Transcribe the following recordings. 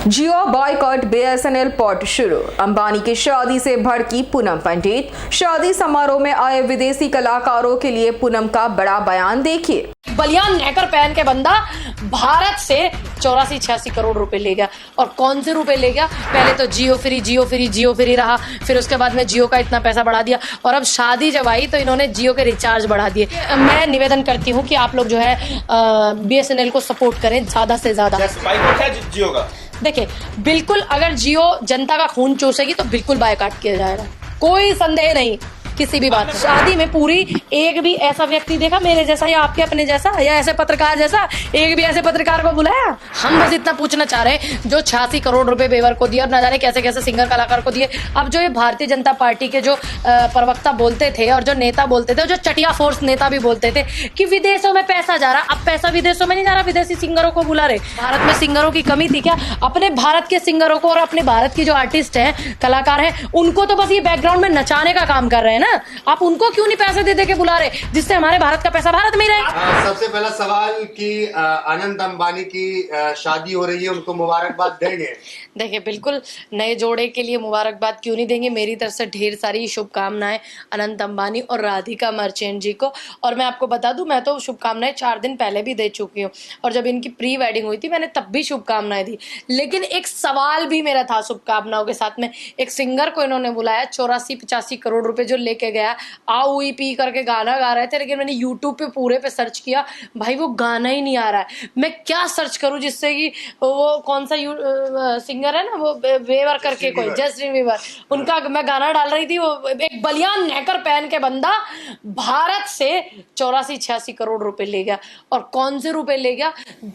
जियो boycott BSNL pot शुरू। अंबानी की शादी से भड़की पूनम पंडित। शादी समारोह में आए विदेशी कलाकारों के लिए पूनम का बड़ा बयान देखिए। बलियान नहकर पहन के बंदा भारत से 84-86 करोड़ रुपए ले गया। और कौन से रुपए ले गया? पहले तो जियो फ्री रहा, फिर उसके बाद में जियो का इतना पैसा बढ़ा दिया, और अब शादी जब आई तो इन्होंने जियो के रिचार्ज बढ़ा दिए। मैं निवेदन करती हूँ कि आप लोग जो है बीएसएनएल को सपोर्ट करें ज्यादा से ज्यादा। जियो का देखिए, बिल्कुल अगर जियो जनता का खून चूसेगी तो बिल्कुल बायकॉट किया जाएगा, कोई संदेह नहीं किसी भी बात में। शादी में पूरी एक भी ऐसा व्यक्ति देखा मेरे जैसा या आपके अपने जैसा या ऐसे पत्रकार जैसा? एक भी ऐसे पत्रकार को बुलाया? हम बस इतना पूछना चाह रहे हैं, जो 86 करोड़ रुपए बेवर को दिए और न जाने कैसे कैसे सिंगर कलाकार को दिए। अब जो ये भारतीय जनता पार्टी के जो प्रवक्ता बोलते थे और जो नेता बोलते थे और जो चटिया फोर्स नेता भी बोलते थे कि विदेशों में पैसा जा रहा, अब पैसा विदेशों में नहीं जा रहा, विदेशी सिंगरों को बुला रहे। भारत में सिंगरों की कमी थी क्या? अपने भारत के सिंगरों को और अपने भारत की जो आर्टिस्ट हैं, कलाकार हैं, उनको तो बस ये बैकग्राउंड में नचाने का काम कर रहे हैं ना। आप उनको क्यों नहीं पैसे दे के बुला रहे, जिससे हमारे भारत का पैसा भारत में ही रहे? सबसे पहला सवाल कि अनंत अंबानी की शादी हो रही है, उनको मुबारकबाद देंगे? देखिए, बिल्कुल नए जोड़े के लिए मुबारकबाद क्यों नहीं देंगे। मेरी तरफ से ढेर सारी शुभकामनाएं अनंत अंबानी और राधिका मर्चेंट जी को। और मैं आपको बता दूं, मैं तो शुभकामनाएं 4 दिन पहले भी दे चुकी हूँ, और जब इनकी प्री वेडिंग हुई थी मैंने तब भी शुभकामनाएं दी। लेकिन एक सवाल भी मेरा था शुभकामनाओं के साथ में। एक सिंगर को इन्होंने बुलाया, 84-85 करोड़ रुपए जो लेके गया, आओ ई पी करके गाना गा रहे थे, लेकिन मैंने यूट्यूब पे पूरे पे सर्च किया, भाई वो गाना ही नहीं आ रहा है। मैं क्या सर्च करूं जिससे कि वो कौन सा सिंगर है ना, वो वेवर करके कोई, जस्टिन वीवर, उनका मैं गाना डाल रही थी, वो एक बलियान नहकर पहन के बंदा भारत से 84-86 करोड़ रुपए ले गया। और कौन से रुपए ले गया?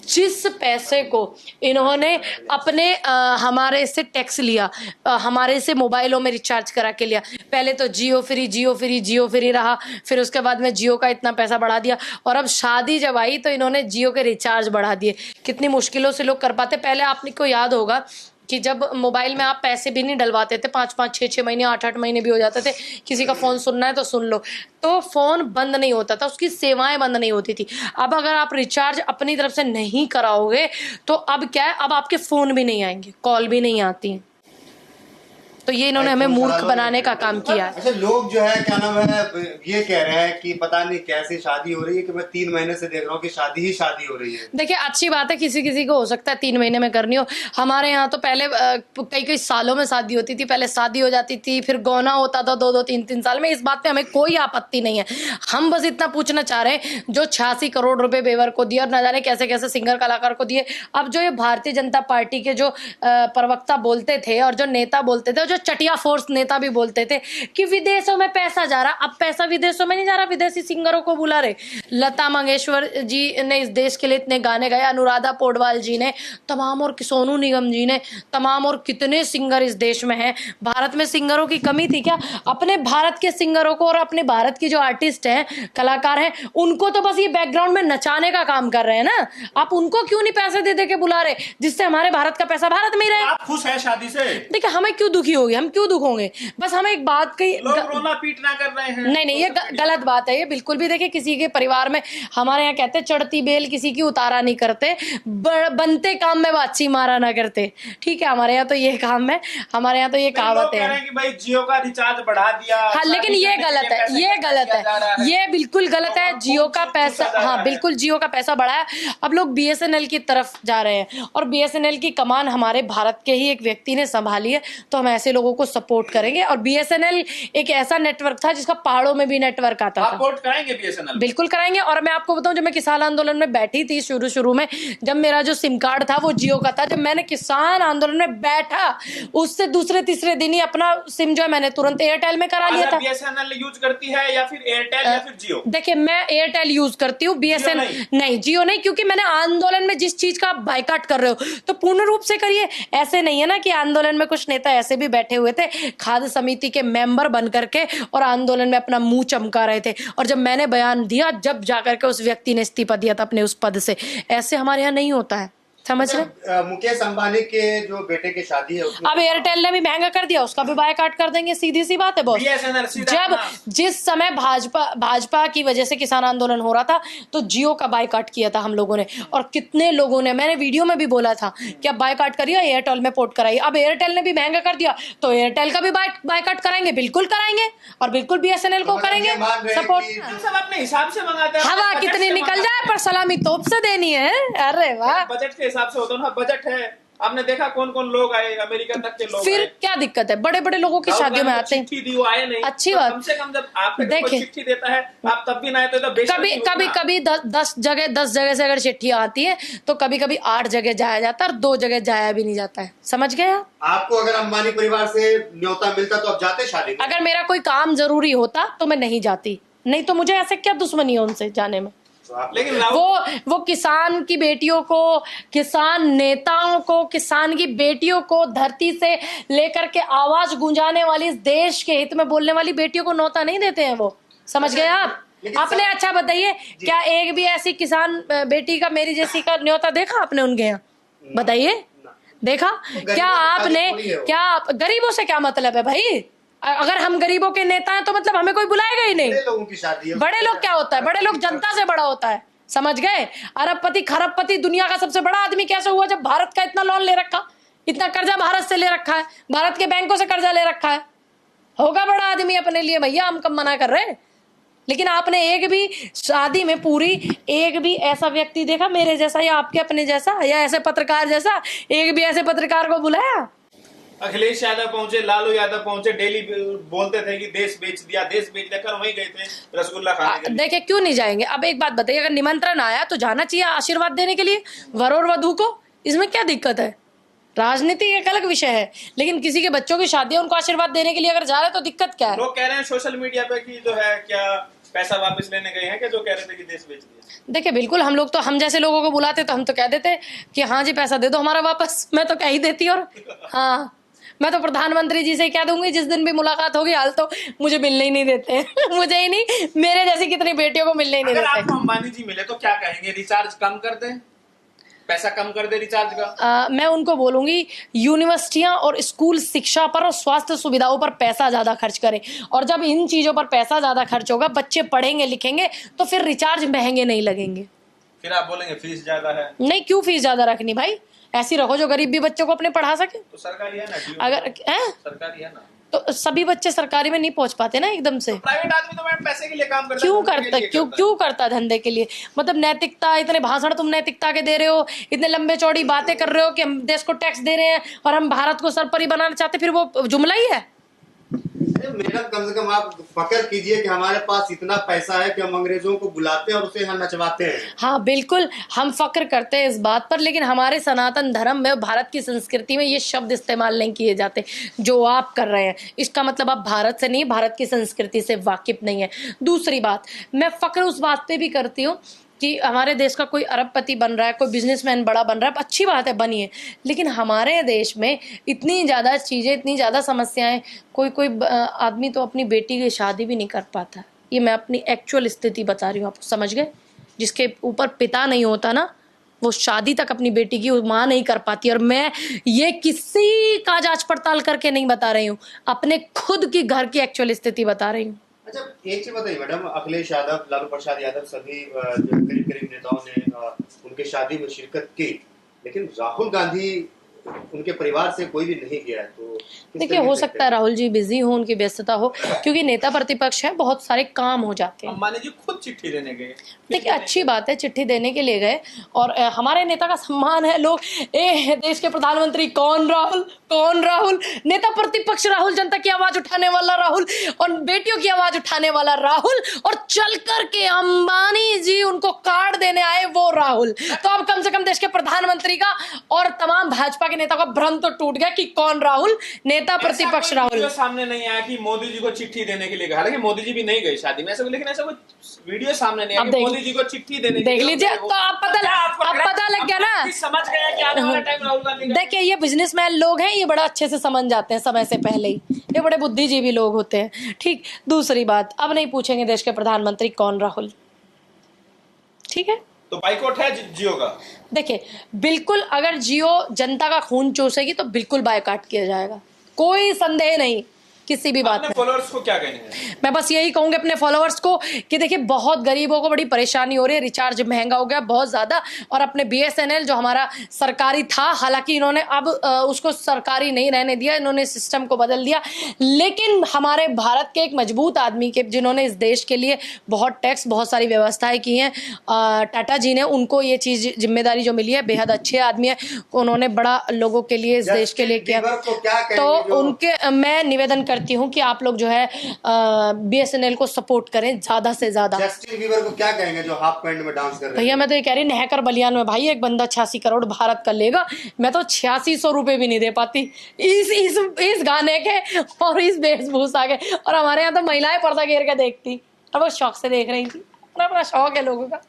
जिस पैसे को इन्होंने अपने हमारे से टैक्स लिया, हमारे से मोबाइलों में रिचार्ज करा के लिया। पहले तो जियो फ्री रहा, फिर उसके बाद में जियो का इतना पैसा बढ़ा दिया, और अब शादी जब आई तो इन्होंने जियो के रिचार्ज बढ़ा दिए। कितनी मुश्किलों से लोग कर पाते। पहले आपको याद होगा कि जब मोबाइल में आप पैसे भी नहीं डलवाते थे, 5-5, 6-6 महीने, 8-8 महीने भी हो जाते थे, किसी का फोन सुनना है तो सुन लो, तो फोन बंद नहीं होता था, उसकी सेवाएं बंद नहीं होती थी। अब अगर आप रिचार्ज अपनी तरफ से नहीं कराओगे तो अब क्या है, अब आपके फोन भी नहीं आएंगे, कॉल भी नहीं आती। तो ये इन्होंने हमें मूर्ख बनाने का काम किया। अच्छा, लोग जो है क्या नाम है, ये कह रहे हैं कि पता नहीं कैसी शादी हो रही है, कि मैं 3 महीने से देख रहा हूँ कि शादी ही शादी हो रही है। देखिए, अच्छी बात है, किसी किसी को हो सकता है 3 महीने में करनी हो। हमारे यहाँ तो पहले कई सालों में शादी होती थी, पहले शादी हो जाती थी, फिर गौना होता था 2-2, 3-3 साल में। इस बात पे हमें कोई आपत्ति नहीं है। हम बस इतना पूछना चाह रहे हैं, जो 86 करोड़ रुपए बेवर को दिए और न जाने कैसे कैसे सिंगर कलाकार को दिए। अब जो ये भारतीय जनता पार्टी के जो प्रवक्ता बोलते थे और जो नेता बोलते थे और जो चटिया फोर्स नेता भी बोलते थे कि विदेशों में पैसा जा रहा, अब पैसा विदेशों में नहीं जा रहा, विदेशी सिंगरों को बुला रहे। लता मंगेशकर जी ने इस देश के लिए इतने गाने गाए, अनुराधा पौडवाल जी ने तमाम, और सोनू निगम जी ने तमाम, और कितने सिंगर इस देश में हैं। भारत में सिंगरों की कमी थी क्या? अपने भारत के सिंगरों को और अपने भारत की जो आर्टिस्ट हैं, कलाकार हैं, उनको तो बस ये बैकग्राउंड में नचाने का काम कर रहे हैं ना। आप उनको क्यों नहीं पैसे दे के बुला रहे, जिससे हमारे भारत का पैसा भारत में ही रहे? आप खुश हैं शादी से? देखिए, हमें क्यों दुखी होंगे, हम क्यों दुख होंगे? बस हमें एक बात कही, लोग रोना पीटना कर रहे हैं। नहीं, ये गलत बात है, ये बिल्कुल भी। देखिए, किसी के परिवार में, हमारे यहाँ कहते हैं, चढ़ती बेल किसी की उतारा नहीं करते, बनते काम में बाछी मारा ना करते। ठीक है, हमारे यहाँ तो ये काम है, हमारे यहाँ तो ये कहावत है कि भाई जियो का रिचार्ज बढ़ा दिया। हाँ, लेकिन ये गलत है, ये गलत है, ये बिल्कुल गलत है। जियो का पैसा, हाँ बिल्कुल, जियो का पैसा बढ़ाया। अब लोग बीएसएनएल की तरफ जा रहे हैं, और बीएसएनएल की कमान हमारे भारत के ही एक व्यक्ति ने संभाली है, तो हम ऐसे लोगों को सपोर्ट करेंगे। और बीएसएनएल एक ऐसा नेटवर्क था जिसका पहाड़ों में भी नेटवर्क आता था। सपोर्ट कराएंगे बीएसएनएल? बिल्कुल कराएंगे। और मैं आपको बताऊं, जब मैं किसान आंदोलन में बैठी थी शुरू में, जब मेरा जो सिम कार्ड था वो जियो का था, जब मैंने किसान आंदोलन में बैठा, उससे दूसरे तीसरे दिन ही अपना सिम जो है मैंने तुरंत एयरटेल में करा लिया था। बीएसएनएल यूज करती है या फिर एयरटेल या फिर जियो? देखिए, मैं एयरटेल यूज करती हूँ, बीएसएनएल नहीं, जियो नहीं, क्योंकि मैंने आंदोलन में जिस चीज का आप बायकॉट कर रहे हो तो पूर्ण रूप से करिए। ऐसे नहीं है ना कि आंदोलन में कुछ नेता ऐसे भी बैठे हुए थे, खाद्य समिति के मेंबर बन करके, और आंदोलन में अपना मुंह चमका रहे थे। और जब मैंने बयान दिया, जब जाकर के उस व्यक्ति ने इस्तीफा दिया था अपने उस पद से। ऐसे हमारे यहाँ नहीं होता है। समझ रहे? मुकेश अंबानी के जो बेटे की शादी है उसमें अब एयरटेल ने भी महंगा कर दिया, उसका भी बायकॉट कर देंगे, सीधी सी बात है बॉस। BSNL सीधा जब अपना। जिस समय भाजपा की वजह से किसान आंदोलन हो रहा था तो जियो का बायकॉट किया था हम लोगों ने, और कितने लोगों ने, मैंने वीडियो में भी बोला था कि अब बायकॉट करिए, एयरटेल में पोर्ट कराइए। अब एयरटेल ने भी महंगा कर दिया तो एयरटेल का भी बायकॉट कराएंगे, बिल्कुल कराएंगे, और बिल्कुल BSNL को करेंगे सपोर्ट। हम सब अपने हिसाब से मंगाते हैं। हवा बजट कितनी से निकल मंगाते जाए पर सलामी तोप से देनी है। अरे वाह, हैं। बजट के हिसाब से होता है ना, बजट है। आपने देखा कौन कौन लोग आए, अमेरिका तक के लोग फिर आए। क्या दिक्कत है, बड़े बड़े लोगों की शादियों में आते हैं। चिट्ठी दी वो आए नहीं, अच्छी तो बात। कम से कम जब आपको देखिए। चिट्ठी देता है आप तब भी ना आए तो कभी कभी कभी 10 जगह से अगर चिट्ठी आती है तो कभी कभी 8 जगह जाया जाता है और 2 जगह जाया भी नहीं जाता है। समझ गए आप? आपको अगर अंबानी परिवार से न्योता मिलता तो आप जाते शादी में? अगर मेरा कोई काम जरूरी होता तो मैं नहीं जाती, नहीं तो मुझे ऐसे क्या दुश्मनी है उनसे जाने में। लेकिन वो किसान की बेटियों को, किसान नेताओं को, किसान की बेटियों को, धरती से लेकर के आवाज गूंजाने वाली, इस देश के हित में बोलने वाली बेटियों को न्योता नहीं देते हैं वो। समझ गए आप? आपने अच्छा बताइए, क्या एक भी ऐसी किसान बेटी का, मेरी जैसी का न्योता देखा आपने उनके यहाँ? बताइए, देखा? क्या आपने, क्या आप गरीबों से क्या मतलब है भाई? अगर हम गरीबों के नेता हैं तो मतलब हमें कोई बुलाएगा ही नहीं। बड़े लोगों की शादी है। बड़े लोग क्या होता है? बड़े लोग जनता से बड़ा होता है। समझ गए? अरबपति खरबपति दुनिया का सबसे बड़ा आदमी कैसे हुआ जब भारत का इतना लोन ले रखा, इतना कर्जा भारत से ले रखा है, भारत के बैंकों से कर्जा ले रखा है, होगा बड़ा आदमी अपने लिए भैया, हम कब मना कर रहे हैं। लेकिन आपने एक भी शादी में पूरी एक भी ऐसा व्यक्ति देखा मेरे जैसा या आपके अपने जैसा या ऐसे पत्रकार जैसा, एक भी ऐसे पत्रकार को बुलाया? अखिलेश यादव पहुंचे, लालू यादव पहुंचे, डेली बोलते थे कि देश बेच दिया, देश बेच दिया, कर वहीं गए थे रसगुल्ला खाने के लिए। देखिए क्यों नहीं जाएंगे? अब एक बात बताइए, अगर निमंत्रण आया तो जाना चाहिए आशीर्वाद देने के लिए वर और वधू को, इसमें क्या दिक्कत है? राजनीति एक अलग विषय है, लेकिन किसी के बच्चों की शादी है, उनको आशीर्वाद देने के लिए अगर जा रहे तो दिक्कत क्या है? लोग कह रहे हैं सोशल मीडिया पे कि जो है क्या पैसा वापस लेने गए हैं, क्या जो कह रहे थे कि देश बेच दिया। देखिए बिल्कुल, हम लोग तो, हम जैसे लोगों को बुलाते तो हम तो कह देते कि हाँ जी पैसा दे दो हमारा वापस, मैं तो कह ही देती। और हाँ, मैं तो प्रधानमंत्री जी से कह दूंगी जिस दिन भी मुलाकात होगी, हाल तो मुझे मिलने ही नहीं देते मुझे ही नहीं, मेरे जैसी कितनी बेटियों को मिलने ही नहीं अगर देते। आपको अंबानी जी मिले तो क्या कहेंगे? रिचार्ज कम कर दें, पैसा कम कर दे रिचार्ज का? मैं उनको बोलूंगी यूनिवर्सिटियां और स्कूल शिक्षा पर और स्वास्थ्य सुविधाओं पर पैसा ज्यादा खर्च करें, और जब इन चीजों पर पैसा ज्यादा खर्च होगा, बच्चे पढ़ेंगे लिखेंगे तो फिर रिचार्ज महंगे नहीं लगेंगे। फिर आप बोलेंगे फीस ज्यादा है। नहीं, क्यों फीस ज्यादा रखनी भाई? ऐसी रखो जो गरीब भी बच्चों को अपने पढ़ा सके। तो सरकारी है ना, अगर सरकारी है ना, तो सभी बच्चे सरकारी में नहीं पहुंच पाते ना एकदम से। प्राइवेट आदमी तो मैम पैसे के लिए काम करता है। क्यों धंधे के करता, लिए क्यों करता है। क्यों करता है? धंधे के लिए। मतलब नैतिकता, इतने भाषण तुम नैतिकता के दे रहे हो, इतने लंबे चौड़ी बातें कर रहे हो कि हम देश को टैक्स दे रहे हैं और हम भारत को सरपरी बनाना चाहते, फिर वो जुमला ही है। मैडम कम से कम आप फक्र कीजिए कि हमारे पास इतना पैसा है कि हम अंग्रेजों को बुलाते हैं और उसे यहाँ नचवाते हैं। हाँ बिल्कुल, हम फक्र करते हैं इस बात पर, लेकिन हमारे सनातन धर्म में, भारत की संस्कृति में ये शब्द इस्तेमाल नहीं किए जाते जो आप कर रहे हैं। इसका मतलब आप भारत से नहीं, भारत की संस्कृति से वाकिफ नहीं है। दूसरी बात, मैं फक्र उस बात पे भी करती हूँ कि हमारे देश का कोई अरबपति बन रहा है, कोई बिजनेसमैन बड़ा बन रहा है, अच्छी बात है, बनिए, लेकिन हमारे देश में इतनी ज़्यादा चीज़ें, इतनी ज़्यादा समस्याएं, कोई आदमी तो अपनी बेटी की शादी भी नहीं कर पाता। ये मैं अपनी एक्चुअल स्थिति बता रही हूँ आपको, समझ गए? जिसके ऊपर पिता नहीं होता ना, वो शादी तक अपनी बेटी की माँ नहीं कर पाती। और मैं ये किसी का जांच पड़ताल करके नहीं बता रही हूँ, अपने खुद की घर की एक्चुअल स्थिति बता रही हूँ। अच्छा एक चीज बताइए मैडम, अखिलेश यादव, लालू प्रसाद यादव, सभी करीब नेताओं ने उनके शादी में शिरकत की, लेकिन राहुल गांधी उनके परिवार से कोई भी नहीं गया। तो देखिए, हो सकता है राहुल जी बिजी हो, उनकी व्यस्तता हो, क्योंकि नेता प्रतिपक्ष है, बहुत सारे काम हो जाते हैं। अंबानी जी खुद चिट्ठी देने गए। देखिए अच्छी बात है, चिट्ठी देने के लिए गए, और हमारे नेता का सम्मान है। लोग देश के प्रधानमंत्री कौन राहुल, कौन राहुल, नेता प्रतिपक्ष राहुल, जनता की आवाज उठाने वाला राहुल, और बेटियों की आवाज उठाने वाला राहुल, और चल करके अंबानी जी उनको कार्ड देने आए वो राहुल। तो अब कम से कम देश के प्रधानमंत्री का और तमाम भाजपा के नेता का भ्रम तो टूट गया कि कौन राहुल, नेता प्रतिपक्ष राहुल। सामने नहीं आया कि मोदी जी को चिट्ठी देने के लिए, हालांकि मोदी जी भी नहीं गए शादी में, लेकिन ऐसा कोई वीडियो सामने नहीं आया कि मोदी जी को चिट्ठी देने। देख लीजिए, तो आप पता लग गया ना, समझ गया कि आने वाला टाइम राहुल गांधी। देखिए ये बिजनेसमैन लोग हैं, ये बड़ा अच्छे से समझ जाते हैं समय से पहले ही, ये बड़े बुद्धिजीवी लोग होते हैं। ठीक, दूसरी बात, अब नहीं पूछेंगे देश के प्रधानमंत्री कौन राहुल, ठीक है? तो बाइकआउट है जियो का? देखिए, बिल्कुल अगर जियो जनता का खून चूसेगी तो बिल्कुल बायकॉट किया जाएगा, कोई संदेह नहीं किसी भी बात में। फॉलोअर्स को क्या कहेंगे? मैं बस यही कहूंगी अपने फॉलोअर्स को कि देखिए, बहुत गरीबों को बड़ी परेशानी हो रही है, रिचार्ज महंगा हो गया बहुत ज्यादा, और अपने BSNL जो हमारा सरकारी था, हालांकि इन्होंने अब उसको सरकारी नहीं रहने दिया, इन्होंने सिस्टम को बदल दिया, लेकिन हमारे भारत के एक मजबूत आदमी के, जिन्होंने इस देश के लिए बहुत टैक्स, बहुत सारी व्यवस्थाएं की हैं, टाटा जी ने, उनको ये चीज जिम्मेदारी जो मिली है, बेहद अच्छे आदमी है, उन्होंने बड़ा लोगों के लिए, इस देश के लिए किया। तो उनके मैं निवेदन करती हूँ कि आप लोग जो है BSNL को सपोर्ट करें ज्यादा से ज्यादा। जस्टिन बीबर को क्या कहेंगे जो हाफ पैंट में डांस कर रहे हैं? भैया मैं तो ये कह रही, नहकर बलियान में भाई एक बंदा 86 करोड़ भारत का लेगा, मैं तो 8600 रुपए भी नहीं दे पाती इस गाने के और इस वेशभूषा के। और हमारे यहाँ तो महिलाएं पर्दा घेर के देखती, और वो शौक से देख रही थी, अपना शौक है लोगों का।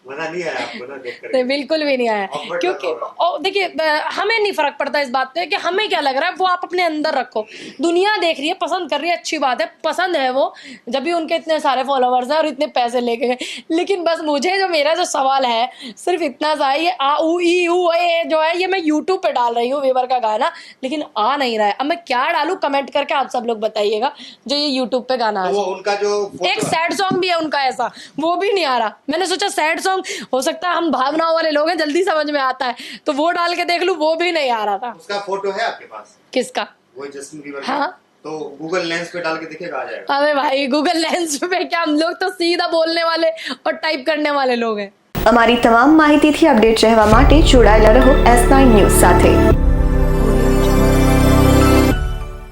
मजा नहीं आया आपको ना देखकर? नहीं, बिल्कुल भी नहीं आया, क्योंकि देखिए, हमें नहीं फर्क पड़ता इस बात पे कि हमें क्या लग रहा है, वो आप अपने अंदर रखो। दुनिया देख रही है, पसंद कर रही है, अच्छी बात है, पसंद है वो, जब भी उनके इतने सारे फॉलोअर्स हैं और इतने पैसे लेके गए। लेकिन बस मुझे जो मेरा जो सवाल है सिर्फ इतना सा है, ये आ ऊ ई ऊ ए जो है, ये मैं यूट्यूब पे डाल रही हूँ बीबर का गाना, लेकिन आ नहीं रहा है। अब मैं क्या डालूं, कमेंट करके आप सब लोग बताइएगा, जो ये यूट्यूब पे गाना है। उनका जो एक सैड सॉन्ग भी है उनका ऐसा, वो भी नहीं आ रहा। मैंने सोचा सैड हो सकता है, हम भावनाओं वाले लोग हैं, जल्दी समझ में आता है, तो वो डाल के देख लूं, वो भी नहीं आ रहा था। उसका फोटो है आपके पास? किसका? वो जस्टिन बीबर। हाँ, तो गूगल लेंस पे डाल के देखिएगा, आ जाएगा। अबे भाई, गूगल लेंस पे क्या, हम लोग तो सीधा बोलने वाले और टाइप करने वाले लोग हैं। અમારી તમામ માહિતીથી અપડેટ રહેવા માટે જોડાયેલા રહો S9 ન્યૂઝ સાથે।